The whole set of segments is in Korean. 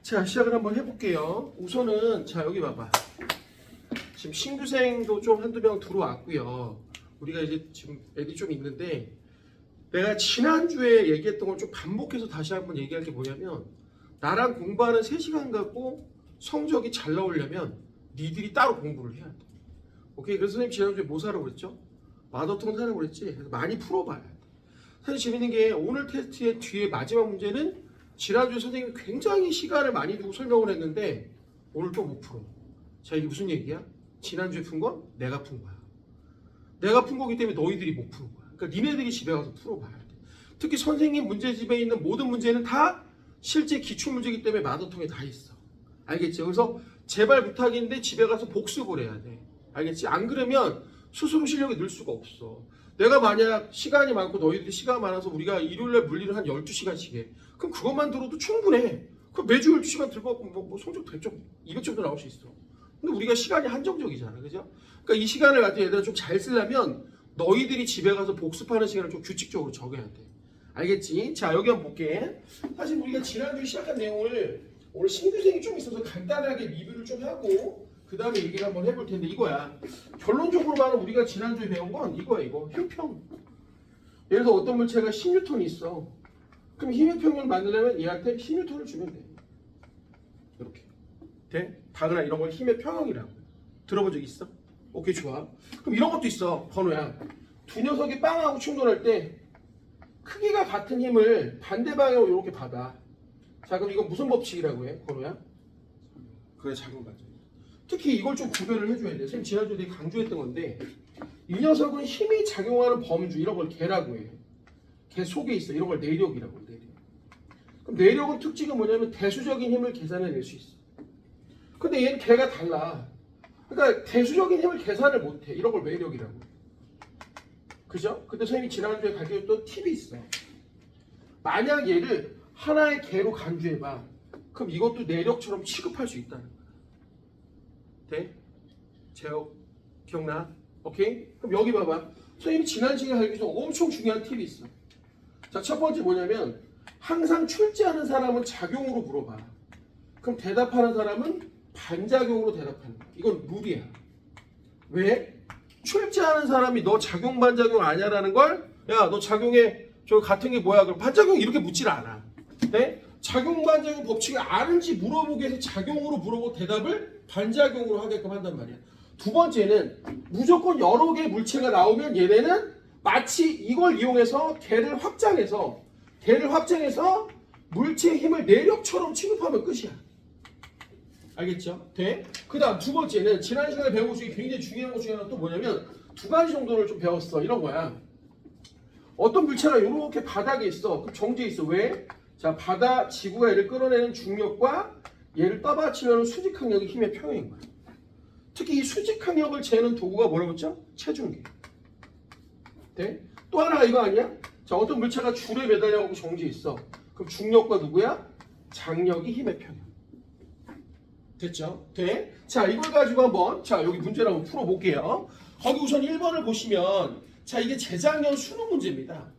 자, 시작을 한번 해볼게요. 우선은 자 여기 봐봐. 지금 신규생도 좀 한두 명 들어왔고요. 우리가 이제 지금 애들이 좀 있는데 내가 지난주에 얘기했던 걸 좀 반복해서 다시 한번 얘기할 게 뭐냐면 나랑 공부하는 3시간 갖고 성적이 잘 나오려면 니들이 따로 공부를 해야 돼. 오케이? 그래서 선생님 지난주에 뭐 사라고 그랬죠? 마더통 사라고 그랬지? 그래서 많이 풀어봐야 돼. 사실 재밌는 게 오늘 테스트의 뒤에 마지막 문제는 지난주에 선생님이 굉장히 시간을 많이 두고 설명을 했는데 오늘 또 못 풀어. 자, 이게 무슨 얘기야? 지난주에 푼 건 내가 푼 거야. 내가 푼 거기 때문에 너희들이 못 푸는 거야. 그러니까 니네들이 집에 가서 풀어봐야 돼. 특히 선생님 문제집에 있는 모든 문제는 다 실제 기출문제이기 때문에 마더통에 다 있어. 알겠지? 그래서 제발 부탁인데 집에 가서 복습을 해야 돼. 알겠지? 안 그러면 스스로 실력이 늘 수가 없어. 내가 만약 시간이 많고 너희들이 시간 많아서 우리가 일요일날 물리를 한 12시간씩 해. 그럼 그것만 들어도 충분해. 그럼 매주 12시간 들고 뭐 성적 100점, 200점도 나올 수 있어. 근데 우리가 시간이 한정적이잖아. 그죠? 그러니까 이 시간을 가지고 얘들아 좀 잘 쓰려면 너희들이 집에 가서 복습하는 시간을 좀 규칙적으로 적어야 돼. 알겠지? 자, 여기 한번 볼게. 사실 우리가 지난주에 시작한 내용을 오늘 신규생이 좀 있어서 간단하게 리뷰를 좀 하고 그 다음에 얘기를 한번 해볼 텐데 이거야. 결론적으로 말하면 우리가 지난주에 배운 건 이거야. 이거 힘평. 예를 들어 어떤 물체가 10N이 있어. 그럼 힘의 평균을 만들려면 얘한테 10N을 주면 돼. 이렇게. 돼? 다그나 이런 걸 힘의 평형이라고. 들어본 적 있어? 오케이, 좋아. 그럼 이런 것도 있어. 번호야. 두 녀석이 빵하고 충돌할 때 크기가 같은 힘을 반대 방향으로 이렇게 받아. 자, 그럼 이건 무슨 법칙이라고 해? 번호야? 그래, 작은 과정. 특히 이걸 좀 구별을 해줘야 돼. 선생님 지난주에 되게 강조했던 건데 이 녀석은 힘이 작용하는 범주 이런 걸 개라고 해. 개 속에 있어. 이런 걸 내력이라고 해. 내력. 그럼 내력은 특징은 뭐냐면 대수적인 힘을 계산해낼 수 있어. 근데 얘는 개가 달라. 그러니까 대수적인 힘을 계산을 못해. 이런 걸 외력이라고 해. 그죠? 근데 선생님이 지난주에 가르쳐줬던 팁이 있어. 만약 얘를 하나의 개로 간주해봐. 그럼 이것도 내력처럼 취급할 수 있다는 거야. 돼? 제어 기억나? 오케이? 그럼 여기 봐봐. 선생님이 지난 시간에 가르쳐준 엄청 중요한 팁이 있어. 자, 첫 번째 뭐냐면 항상 출제하는 사람은 작용으로 물어봐. 그럼 대답하는 사람은 반작용으로 대답하는 거야. 이건 룰이야. 왜? 출제하는 사람이 너 작용 반작용 아냐라는 걸 야, 너 작용에 저 같은 게 뭐야? 그럼 반작용 이렇게 묻질 않아. 네? 작용 반작용 법칙을 아는지 물어보기 위해서 작용으로 물어보고 대답을 반작용으로 하게끔 한단 말이야. 두 번째는 무조건 여러 개의 물체가 나오면 얘네는 마치 이걸 이용해서 개를 확장해서 물체의 힘을 내력처럼 취급하면 끝이야. 알겠죠? 돼? 그 다음 두 번째는 지난 시간에 배운 것 중에 굉장히 중요한 것 중에 하나 또 뭐냐면 두 가지 정도를 좀 배웠어. 이런 거야. 어떤 물체가 이렇게 바닥에 있어. 그럼 정지해 있어. 왜? 자, 바다 지구가 얘를 끌어내는 중력과 얘를 떠받치려는 수직항력의 힘의 평형인 거야. 특히 이 수직항력을 재는 도구가 뭐라고 했죠? 체중계. 돼? 또 하나가 이거 아니야? 자, 어떤 물체가 줄에 매달려갖고 정지해 있어. 그럼 중력과 누구야? 장력이 힘의 평형. 됐죠? 돼? 자, 이걸 가지고 한번 자, 여기 문제를 한번 풀어볼게요. 거기 우선 1번을 보시면 자, 이게 재작년 수능 문제입니다.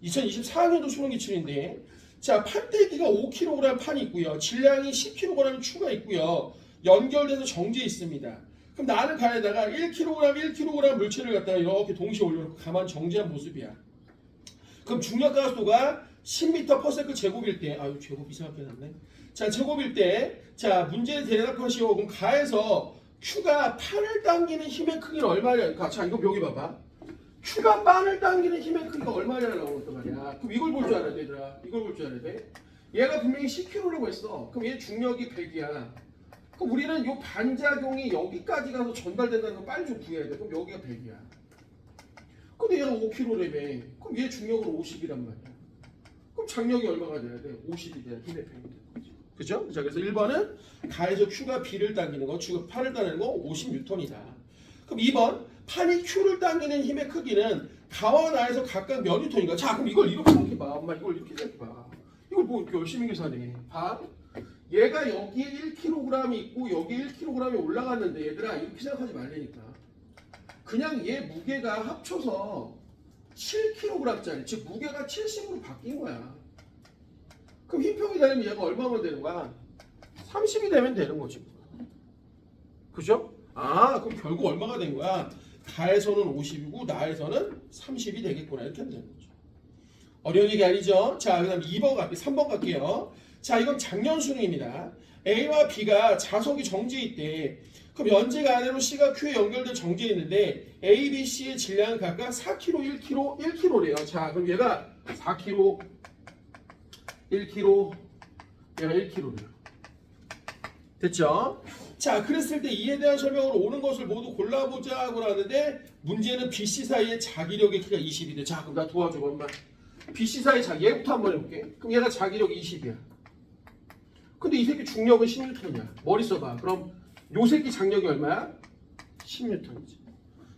2024학년도 수능 기출인데 자, 판때기가 5kg 판이 있고요. 질량이 10kg 추가 있고요. 연결돼서 정지해 있습니다. 그럼 나는 가에다가 1kg 물체를 갖다가 이렇게 동시에 올려놓고 가만 정지한 모습이야. 그럼 중력 가속도가 10m/s 제곱일 때, 아유 제곱 이상하게 났네. 자, 제곱일 때, 자 문제에 대답하시오. 그럼 가에서 Q가 판을 당기는 힘의 크기는 얼마냐? 자, 이거 여기 봐봐. Q가 판을 당기는 힘의 크기가 얼마냐 나오는 말이야. 그럼 이걸 볼 줄 알아야 돼, 얘들아. 이걸 볼 줄 알아야 돼. 얘가 분명히 10kg라고 했어. 그럼 얘 중력이 100이야. 그럼 우리는 이 반작용이 여기까지 가서 전달된다는 거 빨리 좀 구해야 돼. 그럼 여기가 100이야. 근데 얘는 5kg라며. 그럼 얘 중력은 50이란 말이야. 그럼 장력이 얼마가 돼야 돼? 50이 돼야 힘의 평이 되는 거죠. 그죠? 자, 그래서 1번은 가에서 Q가 B를 당기는 거, Q가 판을 당기는 거 50N이다. 그럼 2번 판이 Q를 당기는 힘의 크기는 가와 나에서 각각 몇 N인가? 자, 그럼 이걸 이렇게 생각해봐. 엄마 이걸 이렇게 생각해봐. 이걸 뭐 이렇게 열심히 계산해. 봐. 얘가 여기에 1kg이 있고 여기에 1kg이 올라갔는데 얘들아 이렇게 생각하지 말라니까. 그냥 얘 무게가 합쳐서 7kg짜리, 즉 무게가 70으로 바뀐 거야. 그럼 힘평이 되려면 얘가 얼마면 되는 거야? 30이 되면 되는 거지. 그죠? 아, 그럼 결국 얼마가 된 거야? 가에서는 50이고 나에서는 30이 되겠구나. 이렇게 하면 되는 거죠. 어려운 얘기 아니죠? 자, 그 다음 2번 갈게요. 3번 갈게요. 자, 이건 작년 수능입니다. A와 B가 자석이 정지해 있대. 그럼 연재가 안으로 C가 Q에 연결된 정지해 있는데 A, B, C의 질량은 각각 4kg, 1kg, 1kg래요. 자, 그럼 얘가 4kg, 1kg, 얘가 1kg래요. 됐죠? 자, 그랬을 때 이에 대한 설명으로 오는 것을 모두 골라보자고 하는데 문제는 BC 사이의 자기력의 키가 20이 돼. 자, 그럼 나 도와줘, 엄마. BC 사이 얘부터 한번 해볼게. 그럼 얘가 자기력이 20이야. 근데 이 새끼 중력은 10N이야. 머리 써봐. 그럼 요 새끼 장력이 얼마야? 10N이지.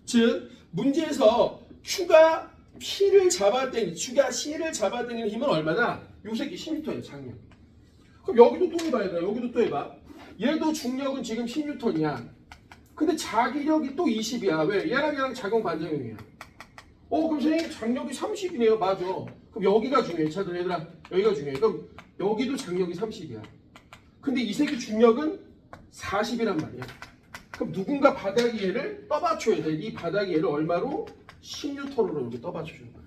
즉 문제에서 Q가 P를 잡아당기는, Q가 C를 잡아당기는 힘은 얼마다? 요 새끼 10N이야, 장력. 그럼 여기도 또 해봐, 얘들아. 여기도 또 해봐. 얘도 중력은 지금 10N이야. 근데 자기력이 또 20이야. 왜? 얘랑 작용 반작용이야. 그럼 선생님 장력이 30이네요. 맞아. 그럼 여기가 중요해. 차들 얘들아. 여기가 중요해. 그럼 여기도 장력이 30이야. 근데 이 새끼 중력은 40이란 말이야. 그럼 누군가 바닥이 얘를 떠받쳐야 돼. 이 바닥이 얘를 얼마로? 10N으로 이렇게 떠받쳐주는 거야.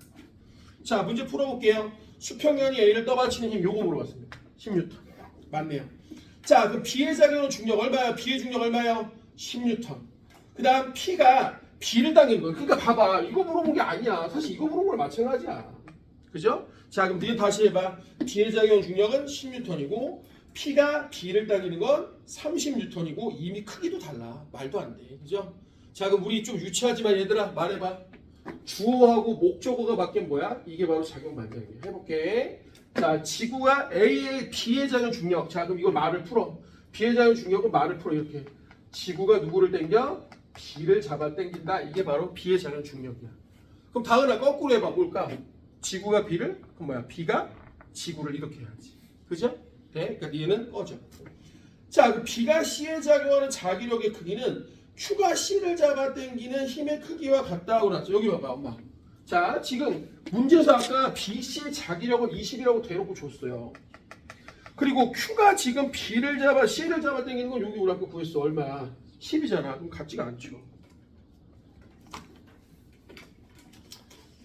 자, 문제 풀어볼게요. 수평면이 A를 떠받치는 힘 요거 물어봤습니다. 10N. 맞네요. 자, 그럼 B의 작용은 중력 얼마야? B의 중력 얼마예요? 10N. 그 다음 P가 B를 당기는 거야. 그러니까 봐봐. 이거 물어본 게 아니야. 사실 이거 물어본 거랑 마찬가지야. 그죠? 자, 그럼 니네 다시 해봐. B의 작용 중력은 10N이고 P가 B를 당기는 건 30N이고 이미 크기도 달라. 말도 안 돼. 그죠? 자, 그럼 우리 좀 유치하지만 얘들아 말해봐. 주어하고 목적어가 바뀐 뭐야? 이게 바로 작용 반작용이야. 해볼게. 자, 지구가 A의 B의 작용 중력. 자, 그럼 이거 말을 풀어. B의 작용 중력은 말을 풀어. 이렇게. 지구가 누구를 당겨? B를 잡아 당긴다. 이게 바로 B의 작용 중력이야. 그럼 다음날 거꾸로 해봐. 뭘까? 지구가 B를? 그럼 뭐야? B가 지구를 이렇게 해야지. 그죠? 네? 그러니까 얘는 꺼져. 자, 그 B가 C에 작용하는 자기력의 크기는 Q가 C를 잡아 당기는 힘의 크기와 같다고 나왔죠. 여기 봐봐, 엄마. 자, 지금 문제에서 아까 BC의 자기력을 20이라고 대놓고 줬어요. 그리고 Q가 지금 B를 잡아 C를 잡아 당기는 건 여기 우리 아까 구했어. 얼마야? 10이잖아. 그럼 같지가 않죠.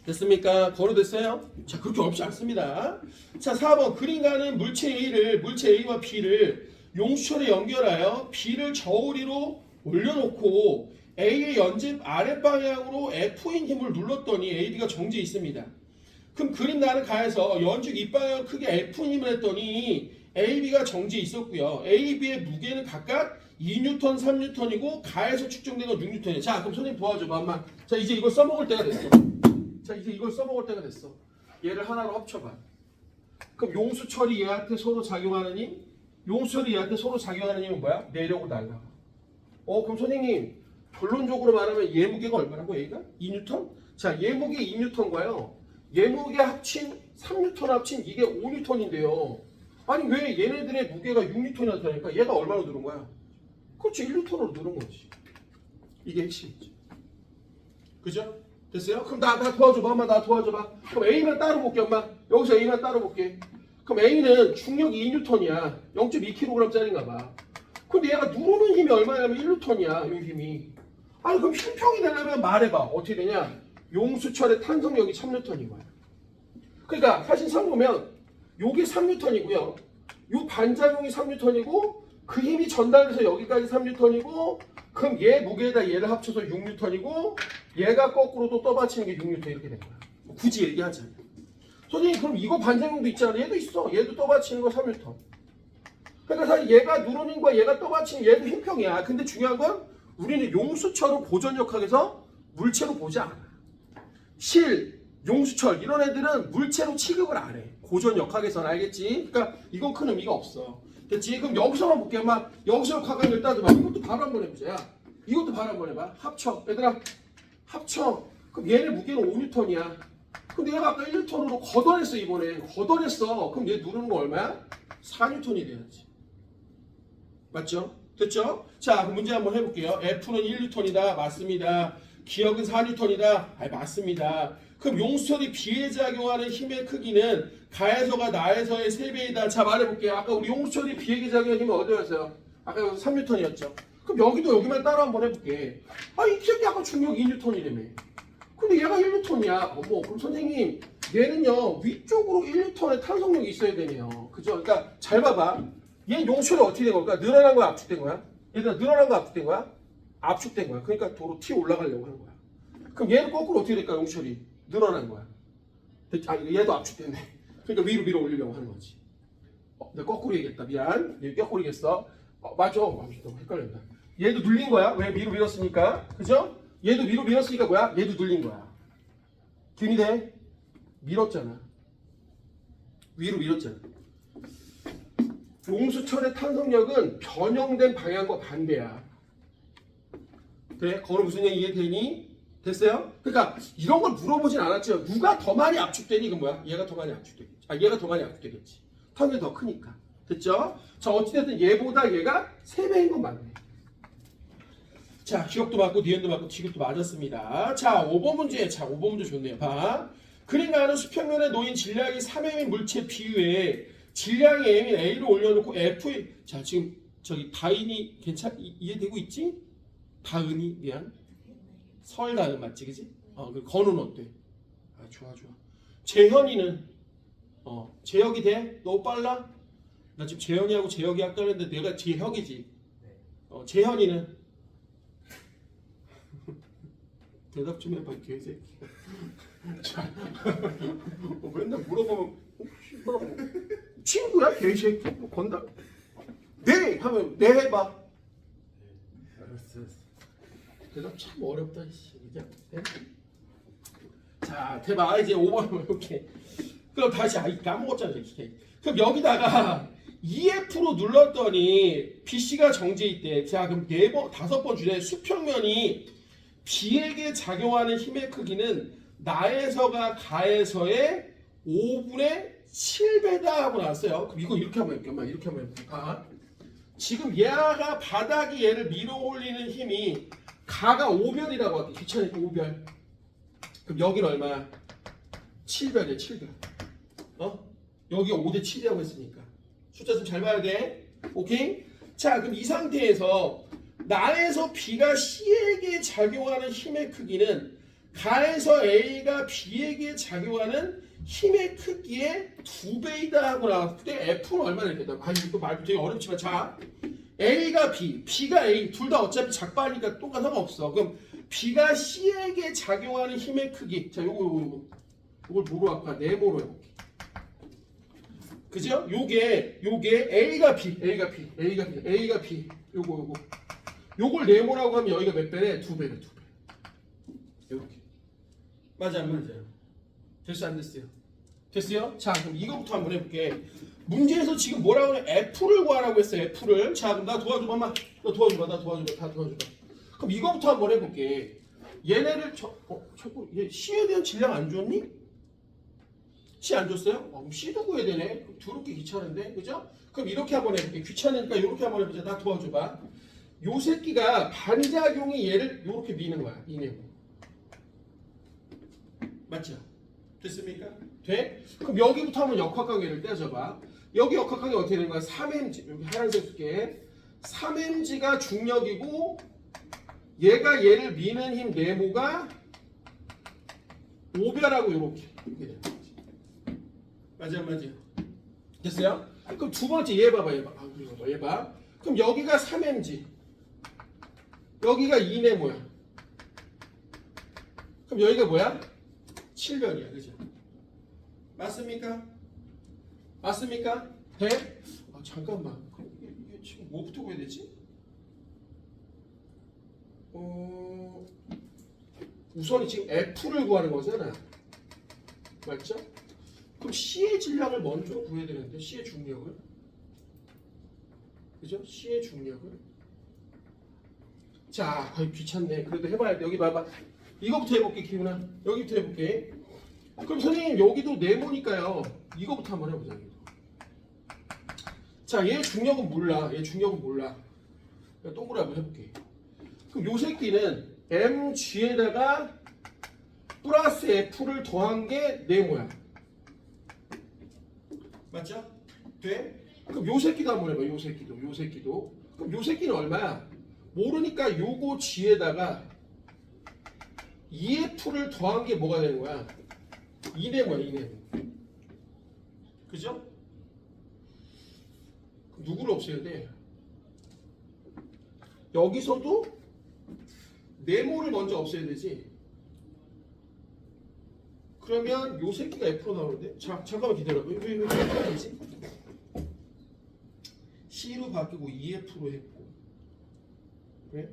됐습니까? 거론됐어요? 자, 그렇게 어렵지 않습니다. 자, 4번 그림가는 물체 A와 B를 용수철에 연결하여 B를 저우리로 올려놓고 A의 연집 아랫방향으로 F인 힘을 눌렀더니 AB가 정지해 있습니다. 그럼 그림 나는 가에서 연축 입방향을 크게 F인 힘을 했더니 AB가 정지해 있었고요. AB의 무게는 각각 2N, 3N이고 가에서 측정된 건 6N이에요. 자, 그럼 선생님 도와줘봐, 엄마. 자, 이제 이걸 써먹을 때가 됐어. 얘를 하나로 합쳐봐. 그럼 용수철이 얘한테 서로 작용하는 힘, 용수철이 얘한테 서로 작용하는 힘은 뭐야? 내력으로 날라가. 그럼 선생님 결론적으로 말하면 얘 무게가 얼마라고 얘가? 2N? 자, 얘 무게 2N과요. 얘 무게 합친 3N 합친 이게 5N인데요. 아니 왜 얘네들의 무게가 6N이 나타나니까 얘가 얼마로 늘은 거야? 그렇지, 1N으로 늘은 거지. 이게 핵심이지. 그죠? 됐어요? 그럼 나 도와줘봐. 엄마 나 도와줘봐. 그럼 A만 따로 볼게. 엄마 여기서 A만 따로 볼게. 그럼 A는 중력이 2N이야. 0.2kg짜리인가 봐. 근데 얘가 누르는 힘이 얼마냐면 1N이야. 이 힘이. 아니 그럼 힘평이 되려면 말해봐. 어떻게 되냐? 용수철의 탄성력이 3N인 거야. 그러니까 사실상 보면 요게 3N이고요. 요 반작용이 3N이고 그 힘이 전달돼서 여기까지 3N이고 그럼 얘 무게에다 얘를 합쳐서 6N이고 얘가 거꾸로 또 떠받치는 게 6N 이렇게 된 거야. 굳이 얘기하자면. 선생님 그럼 이거 반작용도 있잖아. 얘도 있어. 얘도 떠받치는 거 3N. 그러니까 사실 얘가 누르는 힘과 얘가 떠받치는 얘도 힘평이야. 근데 중요한 건 우리는 용수철을 고전역학에서 물체로 보지 않아. 실, 용수철 이런 애들은 물체로 취급을 안 해. 고전역학에서는 알겠지? 그러니까 이건 큰 의미가 없어. 됐지? 그럼 여기서만 볼게. 막 여기서 각각을 따져봐. 이것도 바로 한번 해보자. 야, 이것도 바로 한번 해봐. 합쳐. 얘들아 합쳐. 그럼 얘네 무게는 5N이야. 근데 얘가 아까 1N으로 걷어냈어. 이번에 걷어냈어. 그럼 얘 누르는 거 얼마야? 4N이 돼야지. 맞죠? 됐죠? 자, 그럼 문제 한번 해볼게요. F는 1N이다. 맞습니다. 기억은 4N이다. 맞습니다. 그럼 용수철이 B에 작용하는 힘의 크기는 가에서가 나에서의 3배이다. 자, 말해볼게요. 아까 우리 용수철이 B에게 작용하는 힘이 어디였어요? 아까 여기서 3N이었죠. 그럼 여기도 여기만 따라 한번 해볼게. 아, 이 새끼 아까 중력 2N이라며. 근데 얘가 1N이야. 어머, 그럼 선생님, 얘는요, 위쪽으로 1N의 탄성력이 있어야 되네요. 그죠? 그러니까, 잘 봐봐. 얘 용수철이 어떻게 된 걸까? 늘어난 거야, 압축된 거야? 얘들아, 늘어난 거 압축된 거야? 압축된 거야. 그러니까 도로 튀어 올라가려고 하는 거야. 그럼 얘는 거꾸로 어떻게 될까, 용수철이? 늘어난 거야. 아, 얘도 압축됐네. 그러니까 위로 밀어 올리려고 하는 거지. 내가 거꾸로 얘기했다. 미안. 얘 거꾸로 얘기했어. 맞아. 너무 헷갈린다. 얘도 눌린 거야. 왜? 위로 밀었으니까. 그죠? 얘도 위로 밀었으니까 뭐야? 얘도 눌린 거야. 균이 돼? 밀었잖아. 위로 밀었잖아. 용수철의 탄성력은 변형된 방향과 반대야. 그래? 거는 무슨 얘기 이해되니? 됐어요? 그러니까 이런 걸 물어보진 않았죠. 누가 더 많이 압축되니? 이건 뭐야? 얘가 더 많이 압축되겠지. 아, 얘가 더 많이 압축되겠지. 탄성이 더 크니까. 됐죠? 자, 어찌됐든 얘보다 얘가 3배인 건 맞네. 자, 기억도 맞고 니은도 맞고 지급도 맞았습니다. 자, 5번 문제. 자, 5번 문제 좋네요. 봐. 그림과 하는 수평면에 놓인 질량이 3M인 물체 비유에 질량이 M인 A를 올려놓고 F의 자, 지금 저기 다인이 이해되고 있지? 다은이 미안. 설다은 맞지, 그지? 그 건우는 어때? 아, 좋아. 재현이는 재혁이 돼? 너무 빨라? 나 지금 재현이하고 재혁이 아까 했는데 내가 재혁이지. 재현이는 대답 좀 해봐, 개새끼. 자, 맨날 물어보면 친구야, 개새끼. 뭐 건다. 네 하면 네 해봐. 알았어. 대답 참 어렵다, 그죠? 네? 자, 대박. 이제 5번 이렇게. 그럼 다시 까먹었잖아, 이렇게. 그럼 여기다가 EF로 눌렀더니 BC가 정지해 있대. 자, 그럼 4번, 5번 주제 수평면이 B에게 작용하는 힘의 크기는 나에서가 가에서의 5분의 7배다 하고 나왔어요. 그럼 이거 이렇게 한번 해볼게요. 이렇게 한번 해볼게요. 지금 얘가 바닥이 얘를 밀어 올리는 힘이 가가 5별이라고 할게. 귀찮으니까 5별. 그럼 여기는 얼마야? 7별이야, 7별. 여기가 5대 7이라고 했으니까. 숫자 좀 잘 봐야 돼. 오케이? 자, 그럼 이 상태에서 나에서 B가 C에게 작용하는 힘의 크기는 가에서 A가 B에게 작용하는 힘의 크기의 2배이다 하고 나왔을 때 F는 얼마나 되겠다. 이거 말 되게 어렵지만 자, A가 B, B가 A 둘 다 어차피 작바니까 똑같은 상관없어. 그럼 B가 C에게 작용하는 힘의 크기. 자, 요걸 뭐로 할까? 네모로 해볼게. 그죠? 요게 A가 B. 요걸 네모라고 하면 여기가 몇 배래? 2배래, 2배. 이렇게. 맞아, 안 맞아요? 됐어, 안 됐어요? 됐어요? 자, 그럼 이거부터 한번 해볼게. 문제에서 지금 뭐라고 하냐? F를 구하라고 했어요, F를. 자, 그럼 나 도와줘봐, 엄마. 나 도와줘봐. 다 도와줘봐. 그럼 이거부터 한번 해볼게. 얘네를 얘 C에 대한 질량 안 줬니? C 안 줬어요? 그럼 C도 구해야 되네. 더럽게 귀찮은데, 그죠? 그럼 이렇게 한번 해볼게. 귀찮으니까 이렇게 한번 해보자. 나 도와줘봐. 요 새끼가 반작용이 얘를 이렇게 미는 거야. 이 네모. 맞죠? 됐습니까? 돼? 그럼 여기부터 한번 역학관계를 떼줘봐. 여기 역학관계 어떻게 되는 거야? 3mg. 여기 하얀색 쓸게. 3mg가 중력이고 얘가 얘를 미는 힘 네모가 5별하고 이렇게 되는 거지. 맞아. 됐어요? 그럼 두 번째 얘 봐봐. 얘 봐. 그럼 여기가 3mg. 여기가 2네모야. 그럼 여기가 뭐야? 7별이야. 그죠? 맞습니까? 돼? 잠깐만. 이게 지금 뭐부터 구해야 되지? 우선이 지금 F를 구하는 거잖아. 맞죠? 그럼 C의 질량을 먼저 구해야 되는데 C의 중력을. 그죠? C의 중력을. 자, 귀찮네. 그래도 해봐야 돼. 여기 봐봐. 이거부터 해볼게, 기훈아. 여기부터 해볼게. 그럼 선생님 여기도 네모니까요. 이거부터 한번 해보자. 자, 얘 중력은 몰라. 동그라미 해볼게. 그럼 요 새끼는 mg에다가 플러스 F를 더한 게 네모야. 맞죠? 돼? 그럼 요 새끼도 한번 해봐. 요 새끼도. 그럼 요 새끼는 얼마야? 모르니까 요거 G에다가 2F를 더한 게 뭐가 되는 거야? 2네모야, 2네모. 그죠? 그럼 누구를 없애야 돼? 여기서도 네모를 먼저 없애야 되지. 그러면 요 새끼가 F로 나오는데? 자, 잠깐만 기다려봐. 왜 되지? C로 바뀌고 2F로 했고, 그래?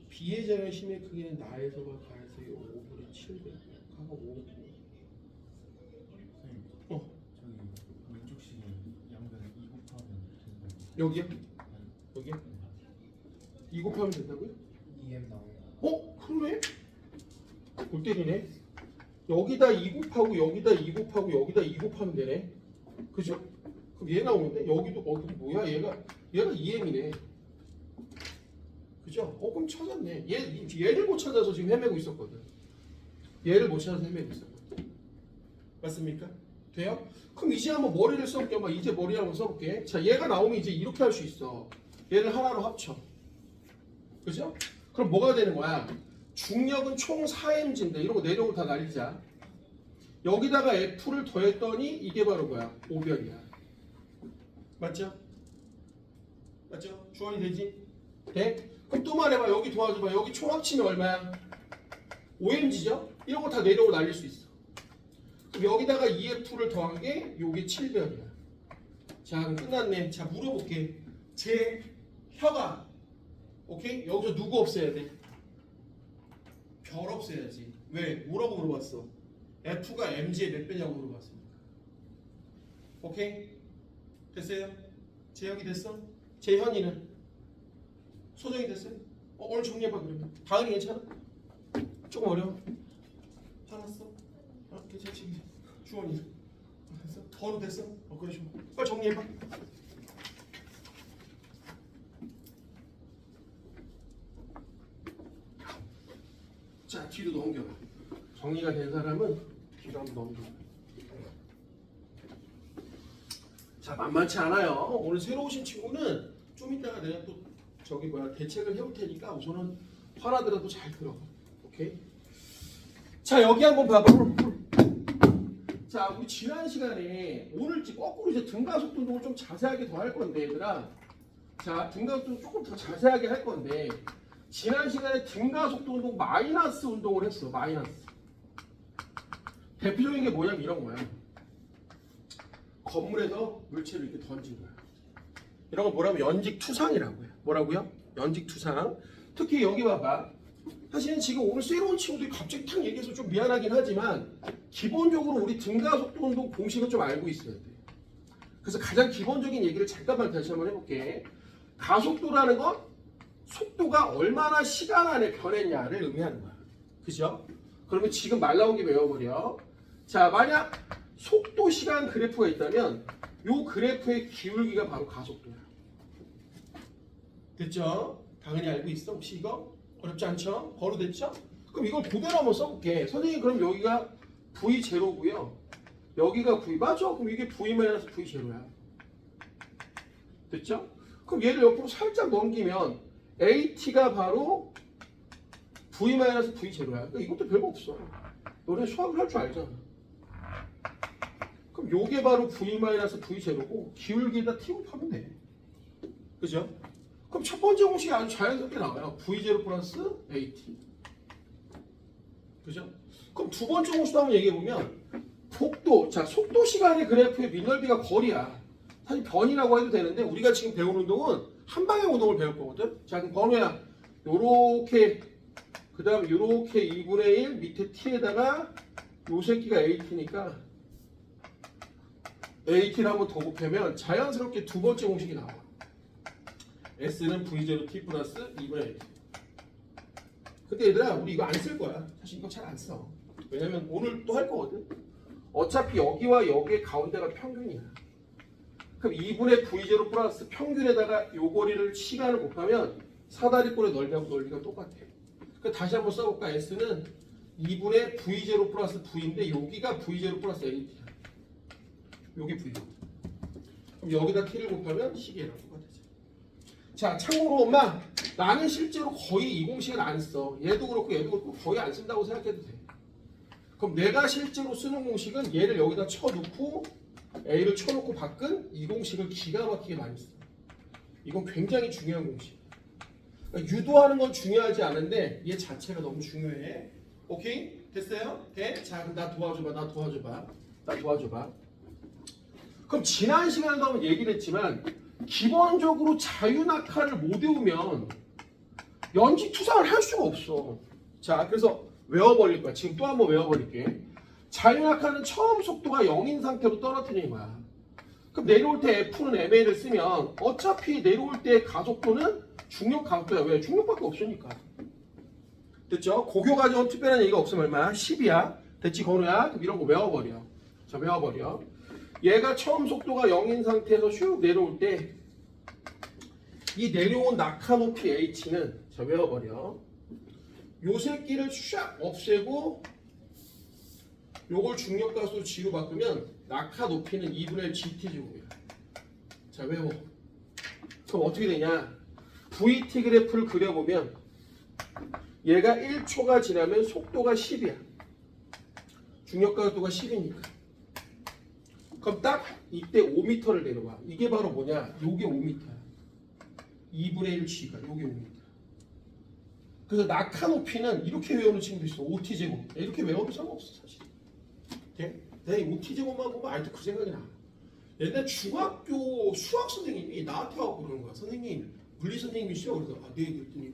B의 자연심의 크기는 나에서가 가에서의 5분의 7배 가가 5. 선생님, 어, 저기 왼쪽 식은 양변에 2 곱하면 된다고. 여기요? 여기요? 2 곱하면 된다고요? 2m 나오고. 그러네? 골 때리네. 여기다 2 곱하고 여기다 2 곱하고 여기다 2 곱하면 되네. 그죠? 그럼 얘 나오는데 여기도 뭐야? 얘가 2m이네. 그죠? 그럼 찾았네. 얘를 못 찾아서 지금 헤매고 있었거든. 얘를 못 찾아서 헤매고 있었거든. 맞습니까? 돼요? 그럼 이제 한번 머리를 써볼게. 이제 머리 한번 써볼게. 자, 얘가 나오면 이제 이렇게 할 수 있어. 얘를 하나로 합쳐. 그죠? 그럼 뭐가 되는 거야? 중력은 총 4mg인데 이런 거 내려오고 다 날리자. 여기다가 F를 더했더니 이게 바로 뭐야? 5변이야. 맞죠? 맞죠? 주원이 되지? 돼? 그럼 또 말해봐. 여기 도와줘봐. 여기 총 합치면 얼마야? 5mg죠? 이런 거 다 내려오고 날릴 수 있어. 그럼 여기다가 2F를 더한 게 요게 7변이야. 자, 그럼 끝났네. 자, 물어볼게. 제 혀가 오케이? 여기서 누구 없애야 돼? 별 없애야지. 왜? 뭐라고 물어봤어? F가 mg의 몇 배냐고 물어봤습니다. 오케이? 됐어요? 재혁이 됐어? 재현이는? 소정이 됐어요? 오늘 정리해봐 그러면. 다은이 괜찮아? 조금 어려워? 화났어? 괜찮지? 주원이 됐어? 더는 됐어? 그래 좀 빨리 정리해봐. 자, 뒤로 넘겨봐. 정리가 된 사람은 뒤로 한번 넘겨봐. 자, 만만치 않아요. 오늘 새로 오신 친구는 좀 이따가 내가 또 대책을 해올 테니까 우선은 화나더라도 잘 들어. 오케이? 자, 여기 한번 봐봐. 자, 우리 지난 시간에 오늘 거꾸로 이제 등가속도 운동을 좀 자세하게 더 할 건데, 얘들아. 자, 등가속도 조금 더 자세하게 할 건데, 지난 시간에 등가속도 운동 마이너스 운동을 했어. 마이너스. 대표적인 게 뭐냐면 이런 거야. 건물에서 물체를 이렇게 던진 거야. 이런 거 뭐라면 연직투상이라고 해요. 뭐라고요? 연직투상. 특히 여기 봐봐. 사실은 지금 오늘 새로운 친구들이 갑자기 탁 얘기해서 좀 미안하긴 하지만 기본적으로 우리 등가속도 운동 공식은 좀 알고 있어야 돼. 그래서 가장 기본적인 얘기를 잠깐만 다시 한번 해볼게. 가속도라는 건 속도가 얼마나 시간 안에 변했냐를 의미하는 거야. 그죠? 그러면 지금 말 나온 게 외워버려. 자, 만약 속도 시간 그래프가 있다면 이 그래프의 기울기가 바로 가속도야. 됐죠? 당연히 알고 있어. 혹시 이거? 어렵지 않죠? 바로 됐죠? 그럼 이걸 그대로 한번 써볼게. 선생님 그럼 여기가 V0고요. 여기가 V 맞아? 그럼 이게 V-V0야. 됐죠? 그럼 얘를 옆으로 살짝 넘기면 AT가 바로 V-V0야. 그러니까 이것도 별거 없어. 너네 수학을 할 줄 알잖아. 그럼 요게 바로 V-V0고 기울기에다 T 곱하면 돼. 그죠? 그럼 첫 번째 공식이 아주 자연스럽게 나와요. V0 플러스 AT. 그죠? 그럼 두 번째 공식도 한번 얘기해보면 속도, 자 속도 시간의 그래프의 민넓이가 거리야. 사실 변이라고 해도 되는데 우리가 지금 배운 운동은 한 방향 운동을 배울 거거든. 자 그럼 번호야 요렇게 그 다음 요렇게 2분의 1 밑에 t에다가 요 새끼가 at니까 at를 한번 더 곱하면 자연스럽게 두 번째 공식이 나와. s는 v0t 플러스 2분의 1. 근데 얘들아 우리 이거 안 쓸 거야. 사실 이거 잘 안 써. 왜냐면 오늘 또 할 거거든. 어차피 여기와 여기의 가운데가 평균이야. 그럼 2분의 v0 플러스 평균에다가 요 거리를 시간을 곱하면 사다리꼴의 넓이하고 넓이가 똑같아. 그럼 다시 한번 써볼까? s는 2분의 V0 플러스 V인데 여기가 V0 플러스 AT야. 여기 V0. 그럼 여기다 T를 곱하면 식이랑 똑같아져. 자, 참고로 엄마, 나는 실제로 거의 이 공식을 안 써. 얘도 그렇고 얘도 그렇고 거의 안 쓴다고 생각해도 돼. 그럼 내가 실제로 쓰는 공식은 얘를 여기다 쳐놓고 A를 쳐놓고 바꾼 이 공식을 기가 막히게 많이 써. 이건 굉장히 중요한 공식. 그러니까 유도하는 건 중요하지 않은데 얘 자체가 너무 중요해. 오케이? 됐어요? 돼? 자, 그럼 나 도와줘봐. 그럼 지난 시간에도 한번 얘기를 했지만 기본적으로 자유낙하를 못 외우면 연지투상을 할 수가 없어. 자, 그래서 외워버릴 거야. 지금 또 한번 외워버릴게. 자유낙하는 처음 속도가 0인 상태로 떨어뜨리는 거야. 그럼 내려올 때 F는 MA를 쓰면 어차피 내려올 때 가속도는 중력 가속도야. 왜? 중력밖에 없으니까. 됐죠? 고교 과정은 특별한 얘기가 없으면 얼마야? 10이야. 됐지, 건우야? 그럼 이런 거 외워버려. 자, 외워버려. 얘가 처음 속도가 0인 상태에서 슉 내려올 때 이 내려온 낙하 높이 H는 자, 외워버려. 요 새끼를 샥 없애고 요걸 중력 가속도 G로 바꾸면 낙하 높이는 2분의 1 GT 제곱이야. 자, 외워. 그럼 어떻게 되냐? VT 그래프를 그려보면 얘가 1초가 지나면 속도가 10이야. 중력 가속도가 10이니까. 그럼 딱 이때 5m를 내려와. 이게 바로 뭐냐? 요게 5m야. 2분의 1 G가 요게 5m. 그래서 낙하 높이는 이렇게 외우는 친구도 있어. OT 제곱. 이렇게 외워도 상관없어 사실. 내가 이 OT 제곱만 보면 아직도 그 생각이 나. 옛날 중학교 수학 선생님이 나한테 와서 그러는 거야. 선생님, 물리 선생님이시죠? 그래서 네. 그랬더니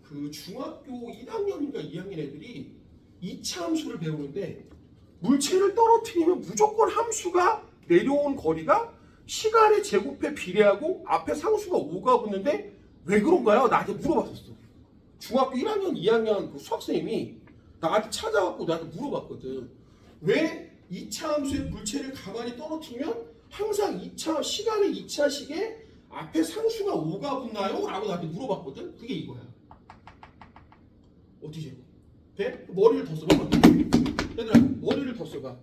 그 중학교 1학년인가 2학년 애들이 2차 함수를 배우는데 물체를 떨어뜨리면 무조건 함수가 내려온 거리가 시간의 제곱에 비례하고 앞에 상수가 5가 붙는데 왜 그런가요? 나한테 물어봤었어. 중학교 1학년, 2학년 그 수학선생님이 나한테 찾아왔고 나한테 물어봤거든. 왜 2차 함수의 물체를 가만히 떨어뜨리면 항상 2차 시간의 2차 식에 앞에 상수가 5가 붙나요? 라고 나한테 물어봤거든. 그게 이거야. 어떻게 해요? 돼? 머리를 더 써봐. 얘들아, 머리를 더 써봐.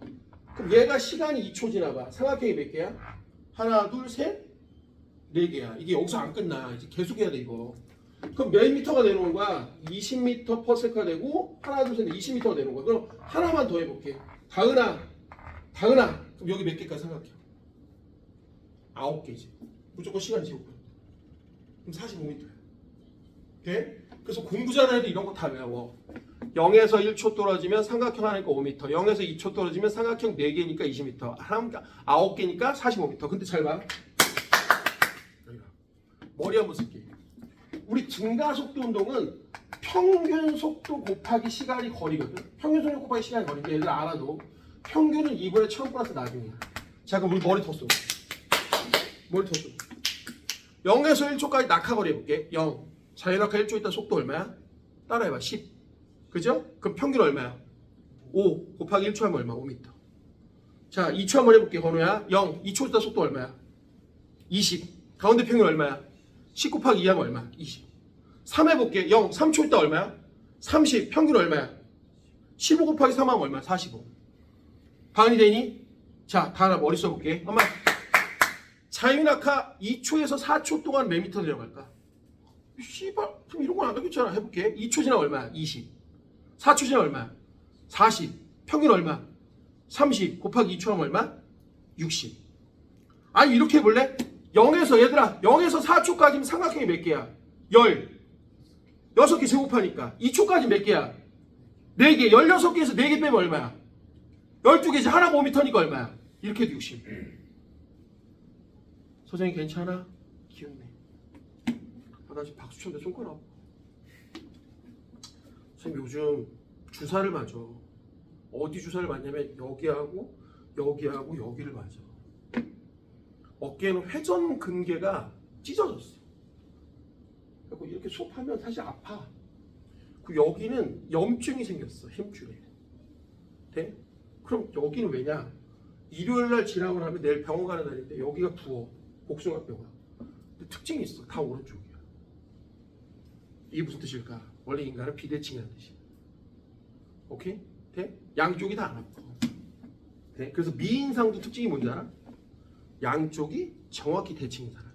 그럼 얘가 시간이 2초 지나봐. 삼각형이 몇 개야? 하나, 둘, 셋, 네 개야. 이게 여기서 안 끝나. 이제 계속 해야 돼 이거. 그럼 몇 미터가 내려오는 거야? 20m per sec가 되고 하나, 둘, 셋, 넷 20m가 내려오는 거야. 그럼 하나만 더 해볼게. 다은아. 그럼 여기 몇 개까지 삼각형? 9개지. 무조건 시간 제곱해. 그럼 45m야. 돼? 그래서 공부 잘하는 애들 이런 거 다 외워. 0에서 1초 떨어지면 삼각형 하나니까 5m. 0에서 2초 떨어지면 삼각형 4개니까 20m. 하나니까 9개니까 45m. 근데 잘 봐. 머리 한번 쓸게. 우리 증가속도 운동은 평균 속도 곱하기 시간이 거리거든. 평균 속도 곱하기 시간이 거리인데 얘들 알아도 평균은 2분의 1000 플러스 나중이야. 자, 그럼 우리 머리 더 써. 0에서 1초까지 낙하거리 해볼게. 0. 자유낙하 1초 있다 속도 얼마야? 따라해봐. 10. 그죠? 그럼 평균 얼마야? 5 곱하기 1초 하면 얼마? 5m. 자, 2초 한번 해볼게. 건우야. 0. 2초 있다 속도 얼마야? 20. 가운데 평균 얼마야? 10 곱하기 2 하면 얼마? 20. 3 해볼게. 0. 3초 있다 얼마야? 30. 평균 얼마야? 15 곱하기 3 하면 얼마? 45. 방언이 되니? 자, 다 하나 머리 써볼게. 엄마. 자유낙하 2초에서 4초 동안 몇 미터 내려갈까? 씨발, 그럼 이런 건 안 되겠잖아. 해볼게. 2초 지나 얼마야? 20. 4초 지나 얼마야? 40. 평균 얼마? 30 곱하기 2초 하면 얼마? 60. 아니 이렇게 해볼래? 0에서 얘들아 0에서 4초까지면 삼각형이 몇 개야? 6개 제곱하니까 2초까지 몇 개야? 4개. 16개에서 4개 빼면 얼마야? 12개지. 하나가 5m니까 얼마야? 이렇게 해도 60. 선생님 괜찮아? 귀엽네. 나 지금 박수 쳤는데 손가락. 선생님 요즘 주사를 맞아. 어디 주사를 맞냐면 여기하고 여기를 맞아. 어깨에는 회전 근개가 찢어졌어. 그리고 이렇게 수업하면 사실 아파. 그 여기는 염증이 생겼어. 힘줄에. 돼? 그럼 여기는 왜냐? 일요일날 지나고 나면 내일 병원 가는 날인데 여기가 부어. 복숭아뼈가. 근데 특징이 있어. 다 오른쪽이야. 이게 무슨 뜻일까? 원래 인간은 비대칭이라는 뜻이야. 오케이? 돼? 양쪽이 다 안 아파. 돼? 그래서 미인상도 특징이 뭔지 알아? 양쪽이 정확히 대칭인 사람이야.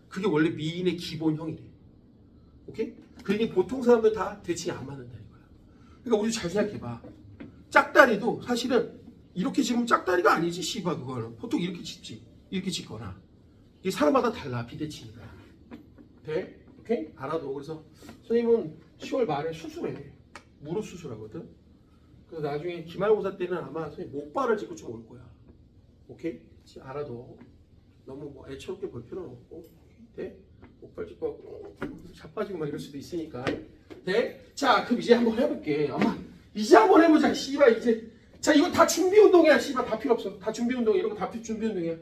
그게 원래 미인의 기본형이래. 오케이? 그러니 보통 사람들 다 대칭이 안 맞는다 이거야. 그러니까 우리 잘 생각해봐. 짝다리도 사실은 이렇게 지금 짝다리가 아니지 씨발 그거는. 보통 이렇게 짚지. 이렇게 짚거나. 이게 사람마다 달라 비대칭이다. 돼? 오케이? 알아도. 그래서 선생님은 10월 말에 수술해. 무릎 수술하거든. 그래서 나중에 기말고사 때는 아마 선생님 목발을 짚고 좀 올 거야. 오케이? 알아도. 너무 뭐 애처롭게 볼 필요는 없고. 돼? 목발 짚고 자빠지고 막 이럴 수도 있으니까. 돼? 자, 그럼 이제 한번 해볼게. 엄마, 이제 한번 해보자. 씨발 이제. 자, 이거 다 준비 운동이야. 씨발 다 필요 없어. 다 준비 운동이야. 이런 거 다 준비 운동이야.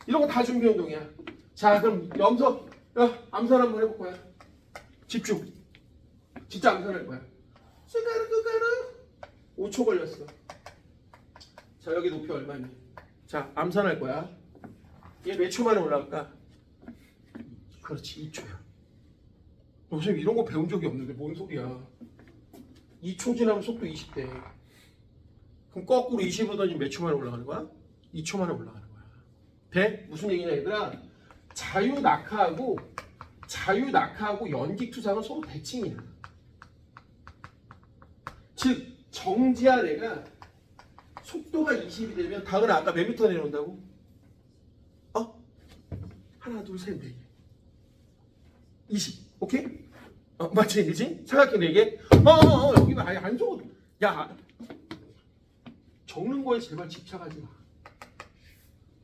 이런 거 다 준비 운동이야. 자, 그럼 염석, 암산 한번 해볼 거야. 집중. 진짜 암산할 거야. 스가르 5초 걸렸어. 자, 여기 높이 얼마니? 자, 암산할 거야. 얘 몇 초 만에 올라갈까? 그렇지, 2초야. 선생님 이런 거 배운 적이 없는데 뭔 소리야. 2초 지나면 속도 20대. 그럼 거꾸로 20으로 던지면 몇 초 만에 올라가는 거야? 2초 만에 올라가는 거야. 돼? 무슨 얘기냐 얘들아? 자유낙하하고 연직투상은 서로 대칭이야. 즉 정지하래가 속도가 20이 되면 당은 아까 몇 미터 내려온다고? 하나 둘 셋 넷 20 오케이? 맞지 그지? 생각해 내게 여기는 아예 안 적어도 야 적는 거에 제발 집착하지 마.